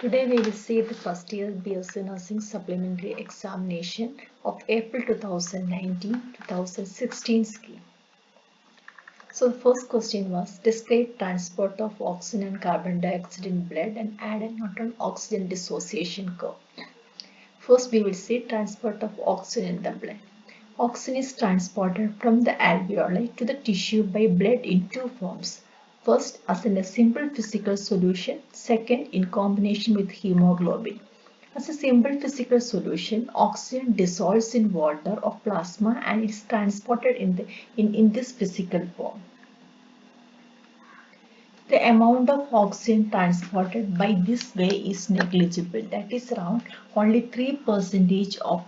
Today we will see the first year BSc Nursing Supplementary Examination of April 2019-2016 scheme. So the first question was describe transport of oxygen and carbon dioxide in blood and add a note on oxygen dissociation curve. First we will see transport of oxygen in the blood. Oxygen is transported from the alveoli to the tissue by blood in two forms. First, as in a simple physical solution. Second, in combination with hemoglobin. As a simple physical solution, oxygen dissolves in water or plasma and is transported in this physical form. The amount of oxygen transported by this way is negligible, that is around only 3% of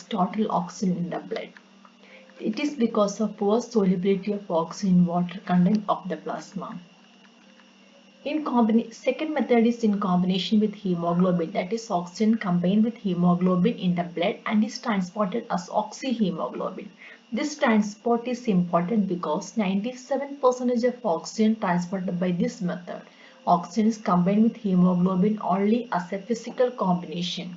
total oxygen in the blood. It is because of poor solubility of oxygen in water content of the plasma. Second method is in combination with hemoglobin, that is oxygen combined with hemoglobin in the blood and is transported as oxyhemoglobin. This transport is important because 97% of oxygen transported by this method. Oxygen is combined with hemoglobin only as a physical combination.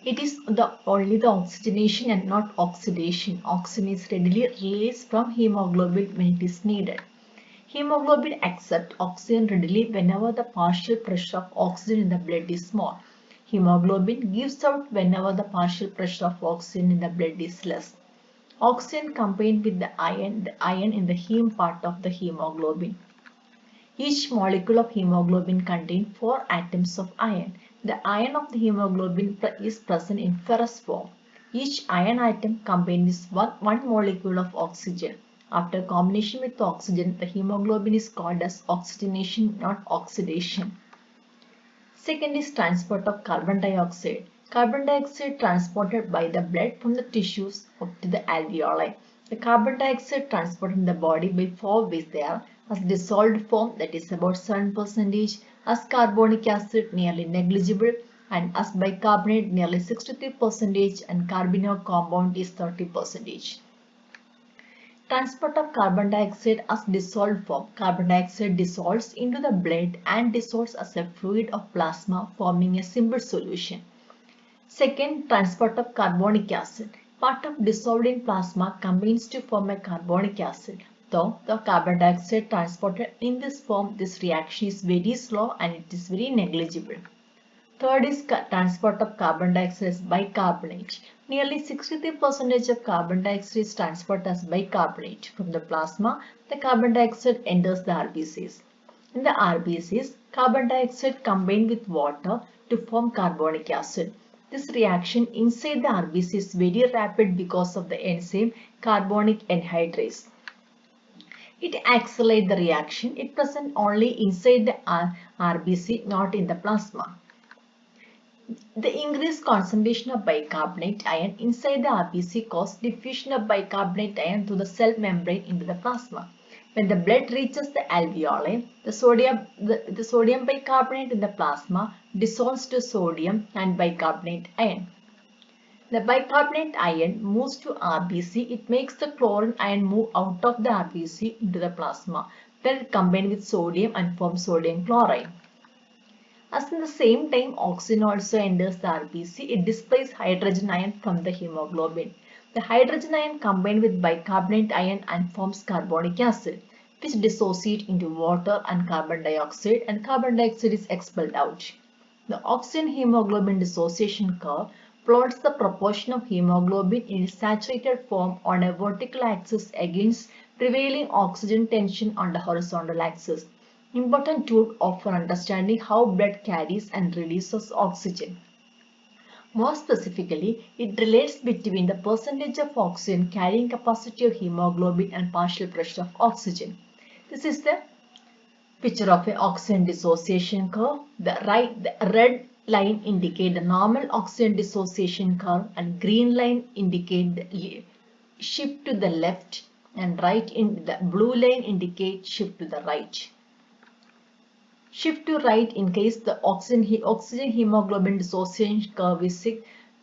It is only the oxygenation and not oxidation. Oxygen is readily released from hemoglobin when it is needed. Hemoglobin accepts oxygen readily whenever the partial pressure of oxygen in the blood is small. Hemoglobin gives out whenever the partial pressure of oxygen in the blood is less. Oxygen combined with the iron in the heme part of the hemoglobin. Each molecule of hemoglobin contains 4 atoms of iron. The iron of the hemoglobin is present in ferrous form. Each iron atom contains one molecule of oxygen. After combination with oxygen, the hemoglobin is called as oxygenation, not oxidation. Second is transport of carbon dioxide. Carbon dioxide transported by the blood from the tissues up to the alveoli. The carbon dioxide transported in the body by 4 ways they are: as dissolved form, that is about 7%, as carbonic acid nearly negligible, and as bicarbonate nearly 63%, and carbonyl compound is 30%. Transport of carbon dioxide as dissolved form. Carbon dioxide dissolves into the blood and dissolves as a fluid of plasma, forming a simple solution. Second, transport of carbonic acid. Part of dissolved in plasma combines to form a carbonic acid. Though the carbon dioxide transported in this form, this reaction is very slow and it is very negligible. Third is transport of carbon dioxide as bicarbonate. Nearly 63% of carbon dioxide is transported as bicarbonate. From the plasma, the carbon dioxide enters the RBCs. In the RBCs, carbon dioxide combined with water to form carbonic acid. This reaction inside the RBC is very rapid because of the enzyme carbonic anhydrase. It accelerates the reaction. It present only inside the RBC, not in the plasma. The increased concentration of bicarbonate ion inside the RBC causes diffusion of bicarbonate ion through the cell membrane into the plasma. When the blood reaches the alveoli, the sodium bicarbonate in the plasma dissolves to sodium and bicarbonate ion. The bicarbonate ion moves to RBC. It makes the chlorine ion move out of the RBC into the plasma, where it combines with sodium and forms sodium chloride. As in the same time oxygen also enters the RBC, it displaces hydrogen ion from the hemoglobin. The hydrogen ion combines with bicarbonate ion and forms carbonic acid, which dissociates into water and carbon dioxide, and carbon dioxide is expelled out. The oxygen hemoglobin dissociation curve plots the proportion of hemoglobin in its saturated form on a vertical axis against prevailing oxygen tension on the horizontal axis. Important tool for understanding how blood carries and releases oxygen. More specifically, it relates between the percentage of oxygen carrying capacity of hemoglobin and partial pressure of oxygen. This is the picture of an oxygen dissociation curve. The red line indicate the normal oxygen dissociation curve and green line indicate the shift to the left, and the blue line indicate shift to the right. Shift to right in case the oxygen hemoglobin dissociation curve is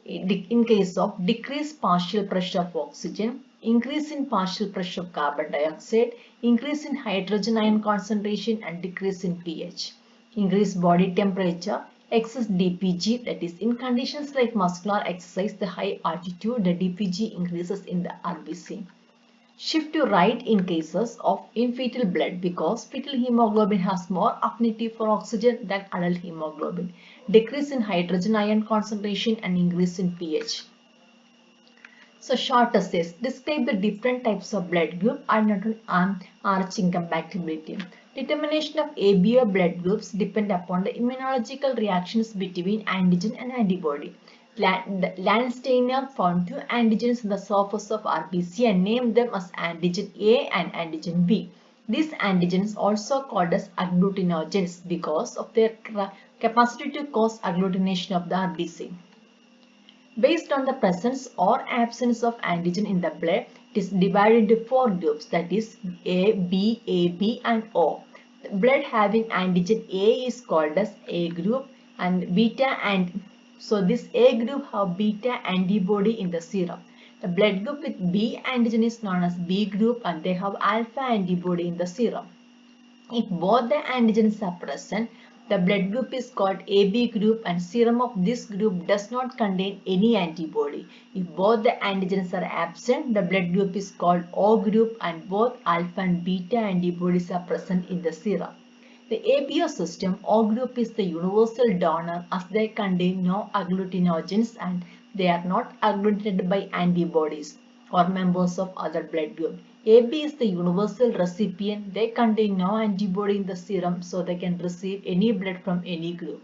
in case of decreased partial pressure of oxygen, increase in partial pressure of carbon dioxide, increase in hydrogen ion concentration, and decrease in pH. Increased body temperature, excess DPG, that is in conditions like muscular exercise, the high altitude, the DPG increases in the RBC. Shift to right in cases of in fetal blood because fetal hemoglobin has more affinity for oxygen than adult hemoglobin. Decrease in hydrogen ion concentration and increase in pH. So short essays describe the different types of blood group and RH incompatibility. Determination of ABO blood groups depend upon the immunological reactions between antigen and antibody. Landsteiner found two antigens on the surface of RBC and named them as antigen A and antigen B. These antigens also called as agglutinogens because of their capacity to cause agglutination of the RBC. Based on the presence or absence of antigen in the blood, it is divided into four groups, that is A, B, AB and O. The blood having antigen A is called as A group and this A group have beta antibody in the serum. The blood group with B antigen is known as B group and they have alpha antibody in the serum. If both the antigens are present, the blood group is called AB group and serum of this group does not contain any antibody. If both the antigens are absent, the blood group is called O group and both alpha and beta antibodies are present in the serum. The ABO system, O group is the universal donor as they contain no agglutinogens and they are not agglutinated by antibodies or members of other blood group. AB is the universal recipient. They contain no antibody in the serum so they can receive any blood from any group.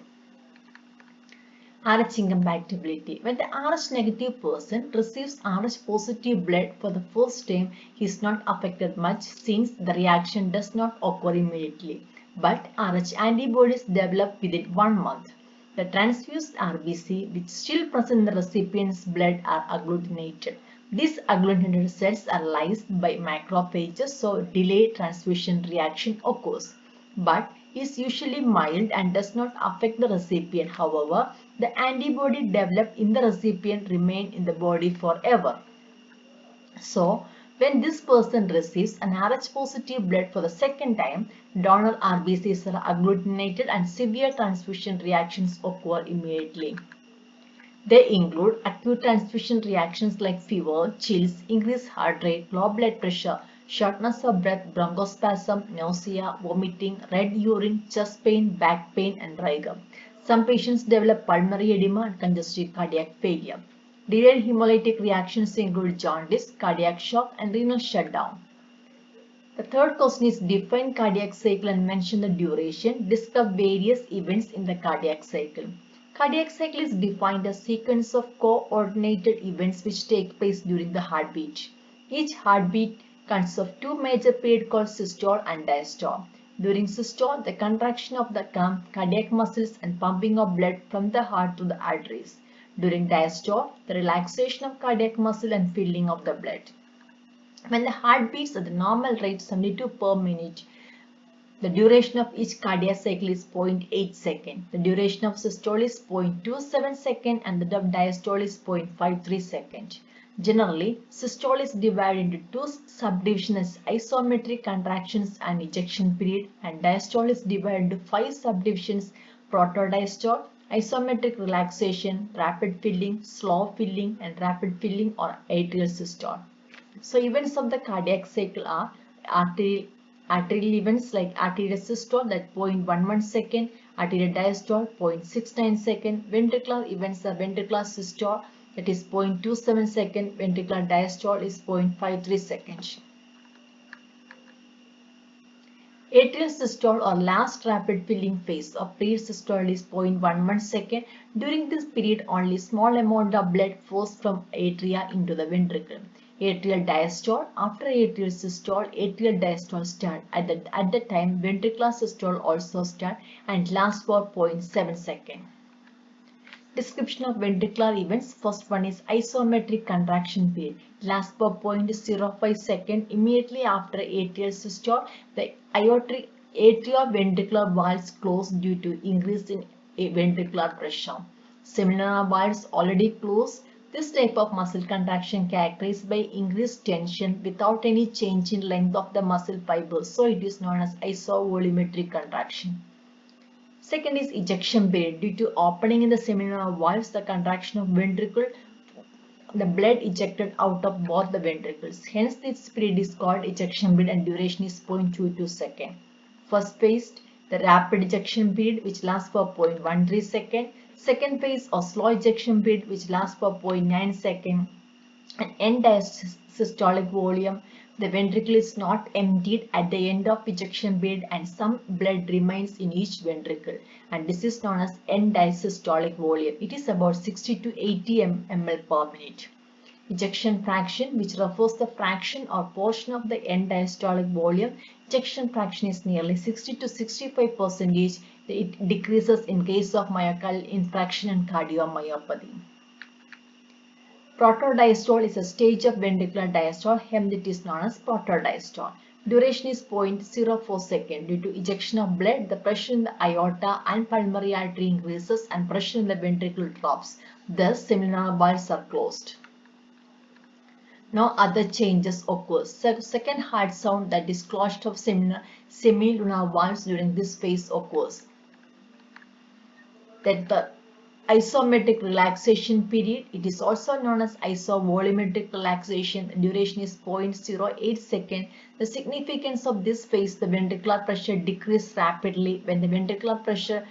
RH incompatibility. When the RH negative person receives RH positive blood for the first time, he is not affected much since the reaction does not occur immediately. But RH antibodies develop within 1 month. The transfused RBC, which still present in the recipient's blood, are agglutinated. These agglutinated cells are lysed by macrophages, so delayed transfusion reaction occurs, but is usually mild and does not affect the recipient. However, the antibody developed in the recipient remain in the body forever. So, when this person receives an RH positive blood for the second time, donor RBCs are agglutinated and severe transfusion reactions occur immediately. They include acute transfusion reactions like fever, chills, increased heart rate, low blood pressure, shortness of breath, bronchospasm, nausea, vomiting, red urine, chest pain, back pain, and rigor. Some patients develop pulmonary edema and congestive cardiac failure. Delayed hemolytic reactions include jaundice, cardiac shock, and renal shutdown. The third question is define cardiac cycle and mention the duration. Discuss various events in the cardiac cycle. Cardiac cycle is defined as a sequence of coordinated events which take place during the heartbeat. Each heartbeat consists of two major periods called systole and diastole. During systole, the contraction of the cardiac muscles and pumping of blood from the heart to the arteries. During diastole, the relaxation of cardiac muscle and filling of the blood. When the heart beats at the normal rate 72 per minute, the duration of each cardiac cycle is 0.8 second. The duration of systole is 0.27 second and the diastole is 0.53 second. Generally, systole is divided into two subdivisions: isometric contractions and ejection period, and diastole is divided into 5 subdivisions: protodiastole, isometric relaxation, rapid filling, slow filling, and rapid filling or atrial systole. So events of the cardiac cycle are arterial events like arterial systole that 0.11 second, arterial diastole 0.69 second, ventricular events are ventricular systole that is 0.27 second, ventricular diastole is 0.53 second. Atrial systole or last rapid filling phase of pre-systole is 0.11 second. During this period, only small amount of blood flows from atria into the ventricle. Atrial diastole. After atrial systole, atrial diastole start. At the time, ventricular systole also start and lasts for 0.7 second. Description of ventricular events. First one is isometric contraction period. Lasts for 0.05 second. Immediately after atrial systole, the atrioventricular valves close due to increase in ventricular pressure. Semilunar valves already closed. This type of muscle contraction characterized by increased tension without any change in length of the muscle fibers, so it is known as isovolumetric contraction. Second is ejection period. Due to opening in the seminal valves, the contraction of ventricle, the blood ejected out of both the ventricles. Hence, this period is called ejection period and duration is 0.22 second. First phase, the rapid ejection period, which lasts for 0.13 second. Second phase, or slow ejection period, which lasts for 0.9 second. And end diastolic volume, the ventricle is not emptied at the end of ejection period and some blood remains in each ventricle, and this is known as end diastolic volume. It is about 60 to 80 ml per minute. Ejection fraction, which refers the fraction or portion of the end diastolic volume. Ejection fraction is nearly 60 to 65%. It decreases in case of myocardial infarction and cardiomyopathy. Protodiastole is a stage of ventricular diastole, hence it is known as protodiastole. Duration is 0.04 second. Due to ejection of blood, the pressure in the aorta and pulmonary artery increases and pressure in the ventricle drops. Thus, seminal valves are closed. No other changes occur. Second heart sound, that is closure of semilunar valves during this phase occurs. That the isometric relaxation period, it is also known as isovolumetric relaxation. The duration is 0.08 second. The significance of this phase, the ventricular pressure decreases rapidly. When the ventricular pressure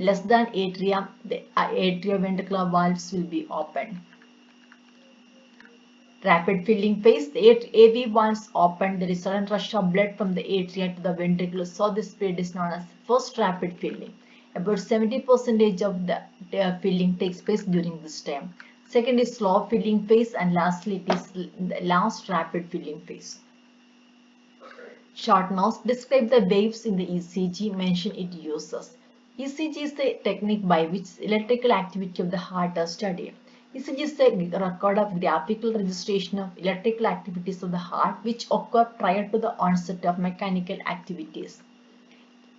less than atrium, the atrioventricular valves will be opened. Rapid filling phase, the AV valves open. There is sudden rush of blood from the atria to the ventricle, so this period is known as first rapid filling. About 70% of the filling takes place during this time. Second is slow filling phase, and lastly it is the last rapid filling phase. Short notes describe the waves in the ECG. Mention its uses. ECG is the technique by which electrical activity of the heart are studied. ECG is a record of graphical registration of electrical activities of the heart which occur prior to the onset of mechanical activities.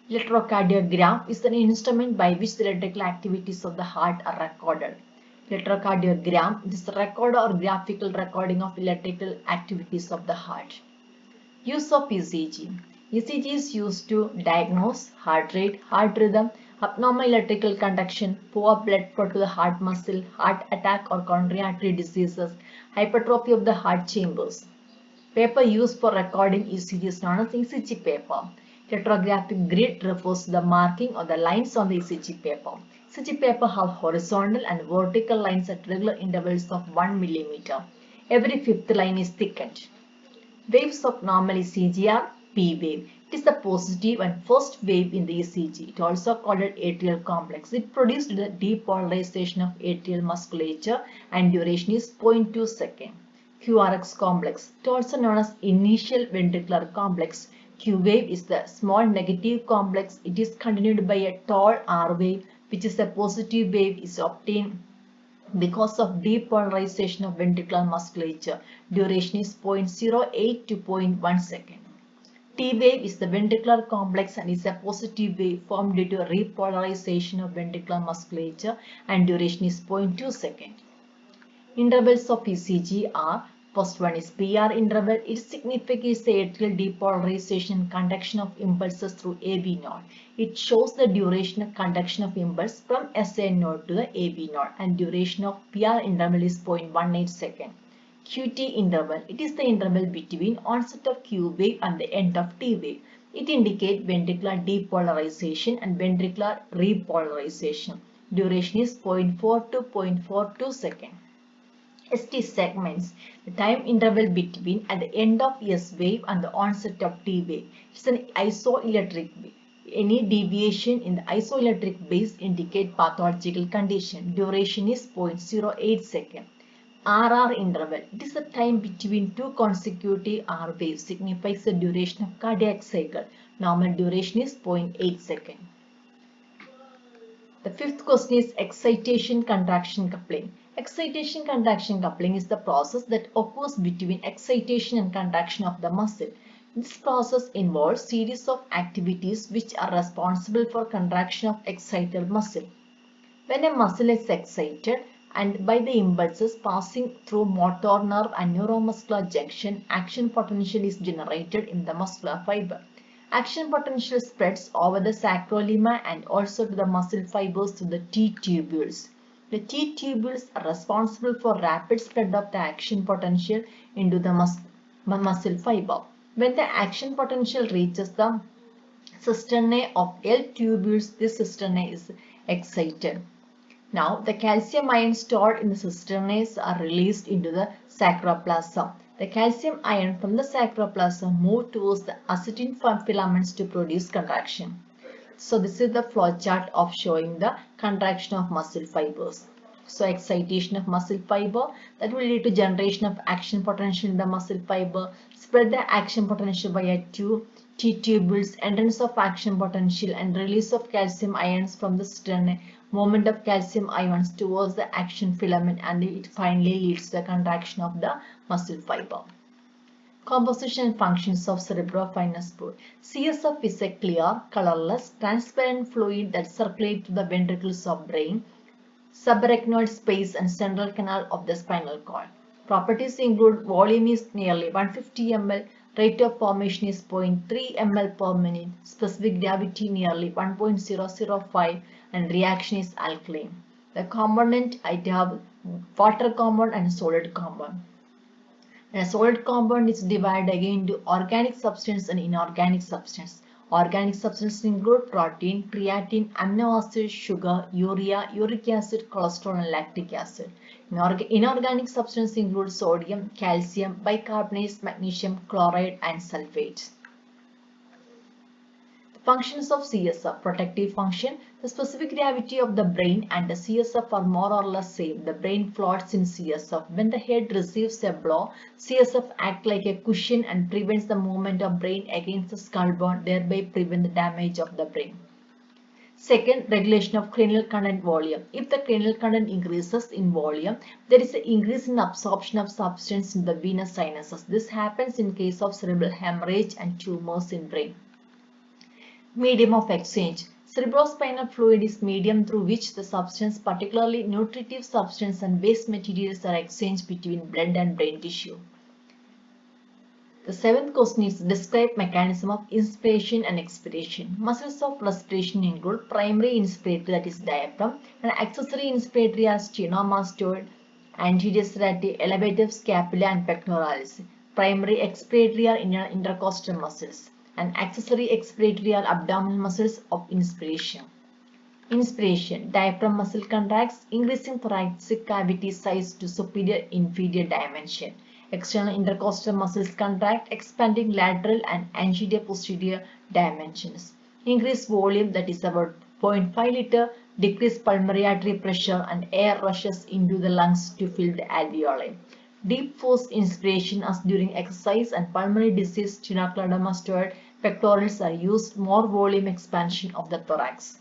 Electrocardiogram is an instrument by which the electrical activities of the heart are recorded. Electrocardiogram is a record or graphical recording of electrical activities of the heart. Use of ECG. ECG is used to diagnose heart rate, heart rhythm, abnormal electrical conduction, poor blood flow to the heart muscle, heart attack or coronary artery diseases, hypertrophy of the heart chambers. Paper used for recording ECG is known as ECG paper. Electrographic grid refers to the marking or the lines on the ECG paper. ECG paper have horizontal and vertical lines at regular intervals of 1 mm. Every fifth line is thickened. Waves of normal ECG are P wave. It is the positive and first wave in the ECG. It is also called atrial complex. It produced the depolarization of atrial musculature and duration is 0.2 second. QRX complex. It is also known as initial ventricular complex. Q wave is the small negative complex. It is continued by a tall R wave, which is a positive wave, is obtained because of depolarization of ventricular musculature. Duration is 0.08 to 0.1 second. T wave is the ventricular complex and is a positive wave formed due to repolarization of ventricular musculature and duration is 0.2 second. Intervals of ECG are: first one is PR interval. Its significance is the atrial depolarization conduction of impulses through AV node. It shows the duration of conduction of impulse from SA node to the AV node, and duration of PR interval is 0.18 second. QT interval. It is the interval between onset of Q wave and the end of T wave. It indicates ventricular depolarization and ventricular repolarization. Duration is 0.4 to 0.42 second. ST segments, the time interval between at the end of S wave and the onset of T wave. It's an isoelectric wave. Any deviation in the isoelectric base indicate pathological condition. Duration is 0.08 second. RR interval. It is the time between two consecutive R waves. Signifies the duration of cardiac cycle. Normal duration is 0.8 second. The fifth question is excitation contraction coupling. Excitation contraction coupling is the process that occurs between excitation and contraction of the muscle. This process involves series of activities which are responsible for contraction of excited muscle. When a muscle is excited and by the impulses passing through motor nerve and neuromuscular junction, action potential is generated in the muscular fiber. Action potential spreads over the sacroiliac and also to the muscle fibers to the T-tubules. The T-tubules are responsible for rapid spread of the action potential into the muscle fiber. When the action potential reaches the cisternae of L-tubules, this cisternae is excited. Now, the calcium ions stored in the cisternae are released into the sacroplasm. The calcium ion from the sacroplasm move towards the actin filaments to produce contraction. So, this is the flow chart of showing the contraction of muscle fibers. So, excitation of muscle fiber that will lead to generation of action potential in the muscle fiber, spread the action potential via T-tubules, entrance of action potential and release of calcium ions from the cisternae, movement of calcium ions towards the action filament, and it finally leads to the contraction of the muscle fiber. Composition and functions of cerebrospinal fluid. CSF is a clear, colorless, transparent fluid that circulates to the ventricles of brain, subarachnoid space and central canal of the spinal cord. Properties include volume is nearly 150 ml, rate of formation is 0.3 ml per minute, specific gravity nearly 1.005 and reaction is alkaline. The component I have water compound and solid compound. And a solid compound is divided again into organic substance and inorganic substance. Organic substances include protein, creatine, amino acids, sugar, urea, uric acid, cholesterol and lactic acid. Inorganic substances include sodium, calcium, bicarbonates, magnesium, chloride and sulfate. Functions of CSF. Protective function. The specific gravity of the brain and the CSF are more or less same. The brain floats in CSF. When the head receives a blow, CSF acts like a cushion and prevents the movement of brain against the skull bone, thereby prevent the damage of the brain. Second, regulation of cranial content volume. If the cranial content increases in volume, there is an increase in absorption of substance in the venous sinuses. This happens in case of cerebral hemorrhage and tumors in brain. Medium of exchange. Cerebrospinal fluid is medium through which the substance, particularly nutritive substance and waste materials, are exchanged between blood and brain tissue. The seventh question is describe mechanism of inspiration and expiration. Muscles of respiration include primary inspiratory, that is diaphragm, and accessory inspiratory are stenomastoid, anterior serrative, elevative scapula and pectoralis. Primary expiratory are intercostal muscles, and accessory expiratory are abdominal muscles of inspiration. Inspiration. Diaphragm muscle contracts, increasing thoracic cavity size to superior inferior dimension. External intercostal muscles contract, expanding lateral and anterior posterior dimensions. Increase volume, that is about 0.5 liter, decrease pulmonary artery pressure and air rushes into the lungs to fill the alveoli. Deep force inspiration as during exercise and pulmonary disease, sternocleidomastoid pectorals are used, more volume expansion of the thorax.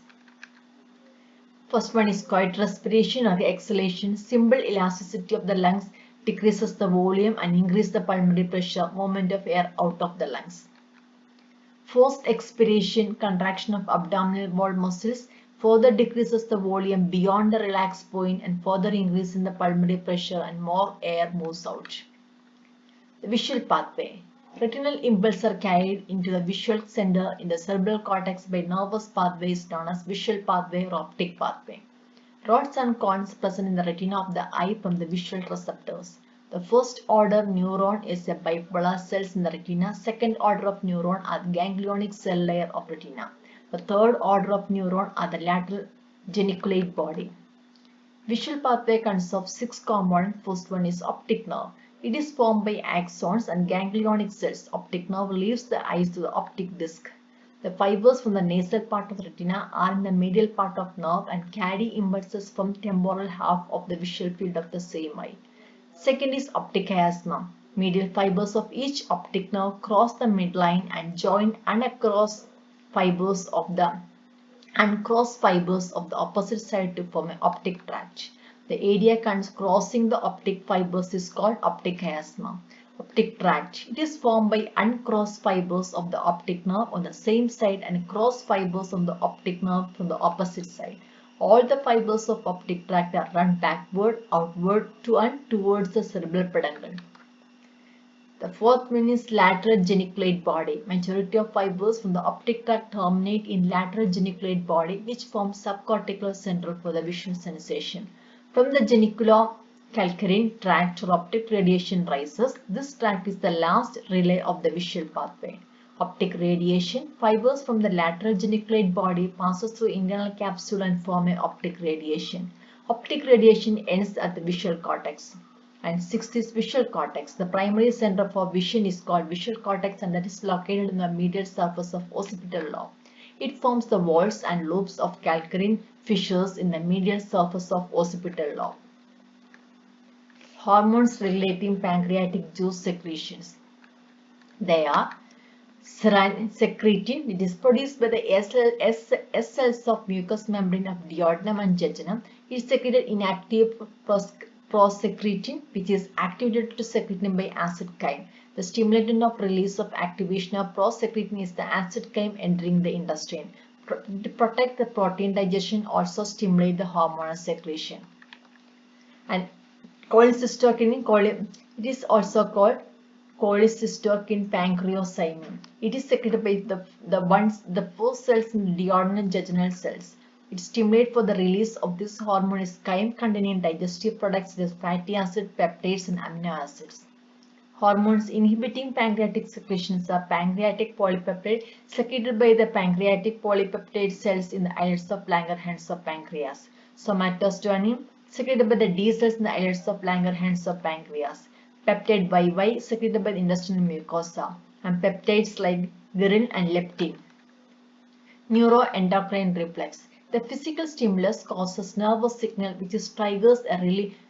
First one is quiet respiration or the exhalation. Simple elasticity of the lungs decreases the volume and increases the pulmonary pressure, movement of air out of the lungs. Forced expiration, contraction of abdominal wall muscles, further decreases the volume beyond the relaxed point and further increase in the pulmonary pressure and more air moves out. The visual pathway. Retinal impulses are carried into the visual center in the cerebral cortex by nervous pathways known as visual pathway or optic pathway. Rods and cones present in the retina of the eye from the visual receptors. The first order neuron is a bipolar cells in the retina. Second order of neuron are the ganglionic cell layer of retina. The third order of neuron are the lateral geniculate body. Visual pathway consists of 6 components. First one is optic nerve. It is formed by axons and ganglionic cells. Optic nerve leaves the eyes to the optic disc. The fibers from the nasal part of the retina are in the medial part of nerve and carry impulses from temporal half of the visual field of the same eye. Second is optic chiasma. Medial fibers of each optic nerve cross the midline and join uncrossed fibers of the opposite side to form an optic tract. The area crossing the optic fibers is called optic chiasma. Optic tract. It is formed by uncrossed fibers of the optic nerve on the same side and crossed fibers on the optic nerve from the opposite side. All the fibers of optic tract are run backward, outward, to and towards the cerebral peduncle. The fourth one is lateral geniculate body. Majority of fibers from the optic tract terminate in lateral geniculate body, which forms subcortical central for the visual sensation. From the geniculo-calcarine tract or optic radiation rises. This tract is the last relay of the visual pathway. Optic radiation. Fibers from the lateral geniculate body passes through internal capsule and form an optic radiation. Optic radiation ends at the visual cortex. And sixth is visual cortex. The primary center for vision is called visual cortex, and that is located in the medial surface of occipital lobe. It forms the walls and loops of calcarine fissures in the medial surface of occipital lobe. Hormones regulating pancreatic juice secretions. They are secretin, which is produced by the S cells of mucous membrane of duodenum and jejunum. It is secreted inactive prosecretin, which is activated to secretin by acid chyme. The stimulant of release of activation of prosecretin is the acid chyme entering the intestine. To protect the protein digestion, also stimulate the hormonal secretion. And cholecystokinin, it is also called cholecystokinin pancreocymin. It is secreted by the four cells in the duodenal jejunal cells. It stimulates for the release of this hormone is chyme containing digestive products such as fatty acid, peptides, and amino acids. Hormones inhibiting pancreatic secretions are pancreatic polypeptide secreted by the pancreatic polypeptide cells in the islets of Langerhans of pancreas. Somatostatin secreted by the D cells in the islets of Langerhans of pancreas. Peptide YY secreted by the intestinal mucosa, and peptides like ghrelin and leptin. Neuroendocrine reflex. The physical stimulus causes nervous signal which triggers a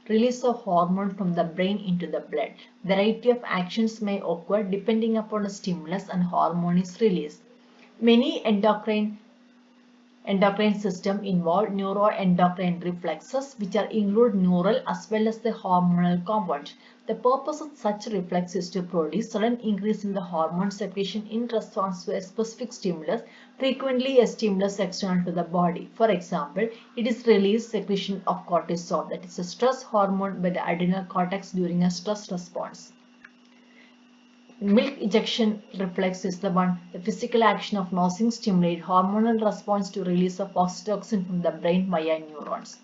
release of hormone from the brain into the blood. Variety of actions may occur depending upon the stimulus and hormone is released. Many endocrine system involve neuroendocrine reflexes which are include neural as well as the hormonal component. The purpose of such reflex is to produce sudden increase in the hormone secretion in response to a specific stimulus, frequently a stimulus external to the body. For example, it is released secretion of cortisol, that is a stress hormone, by the adrenal cortex during a stress response. Milk ejection reflex is the physical action of nausea stimulate hormonal response to release of oxytocin from the brain via neurons.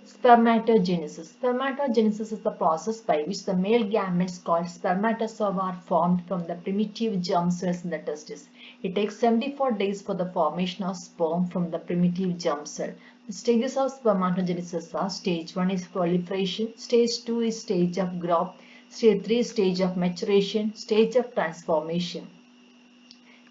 Spermatogenesis. Spermatogenesis is the process by which the male gametes called spermatozoa are formed from the primitive germ cells in the testis. It takes 74 days for the formation of sperm from the primitive germ cell. The stages of spermatogenesis are: stage 1 is proliferation, stage 2 is stage of growth, stage 3 is stage of maturation, stage of transformation.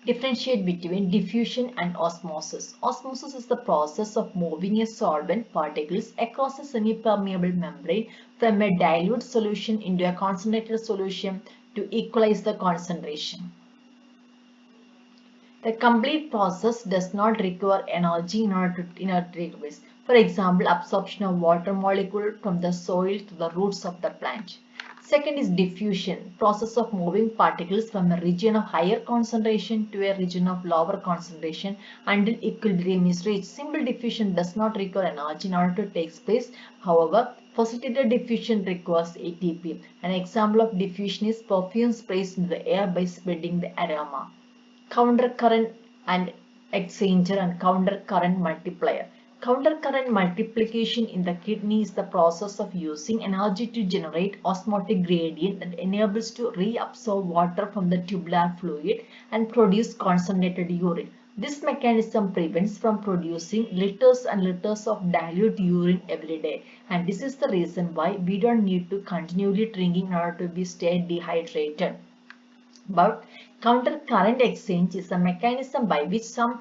Differentiate between diffusion and osmosis. Osmosis is the process of moving a solvent particles across a semi-permeable membrane from a dilute solution into a concentrated solution to equalize the concentration. The complete process does not require energy in order to take place. For example, absorption of water molecule from the soil to the roots of the plant. Second is diffusion, process of moving particles from a region of higher concentration to a region of lower concentration until equilibrium is reached. Simple diffusion does not require energy in order to take place. However, facilitated diffusion requires ATP. An example of diffusion is perfume sprays in the air by spreading the aroma. Countercurrent and exchanger and countercurrent multiplier. Countercurrent multiplication in the kidney is the process of using energy to generate osmotic gradient that enables to reabsorb water from the tubular fluid and produce concentrated urine. This mechanism prevents from producing liters and liters of dilute urine every day, and this is the reason why we don't need to continually drinking in order to stay dehydrated. But countercurrent exchange is a mechanism by which some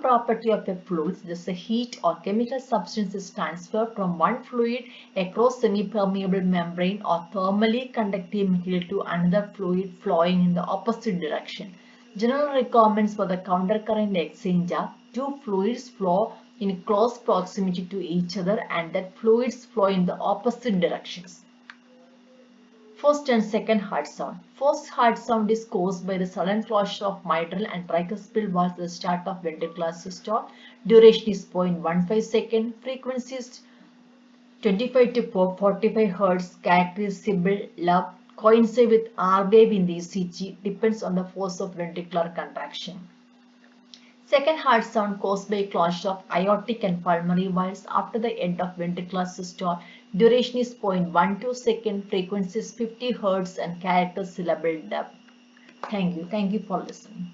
property of a fluid, such as a heat or chemical substance, is transferred from one fluid across semi-permeable membrane or thermally conductive material to another fluid flowing in the opposite direction. General requirements for the countercurrent exchange are: two fluids flow in close proximity to each other and that fluids flow in the opposite directions. First and second heart sound. First heart sound is caused by the sudden closure of mitral and tricuspid valves at the start of ventricular systole. Duration is 0.15 seconds. Frequency is 25 to 45 Hz. Characteristic loud coincide with R wave in the ECG depends on the force of ventricular contraction. Second heart sound caused by closure of aortic and pulmonary valves after the end of ventricular systole. Duration is 0.12 second, frequency is 50 Hz and character syllable depth. Thank you. Thank you for listening.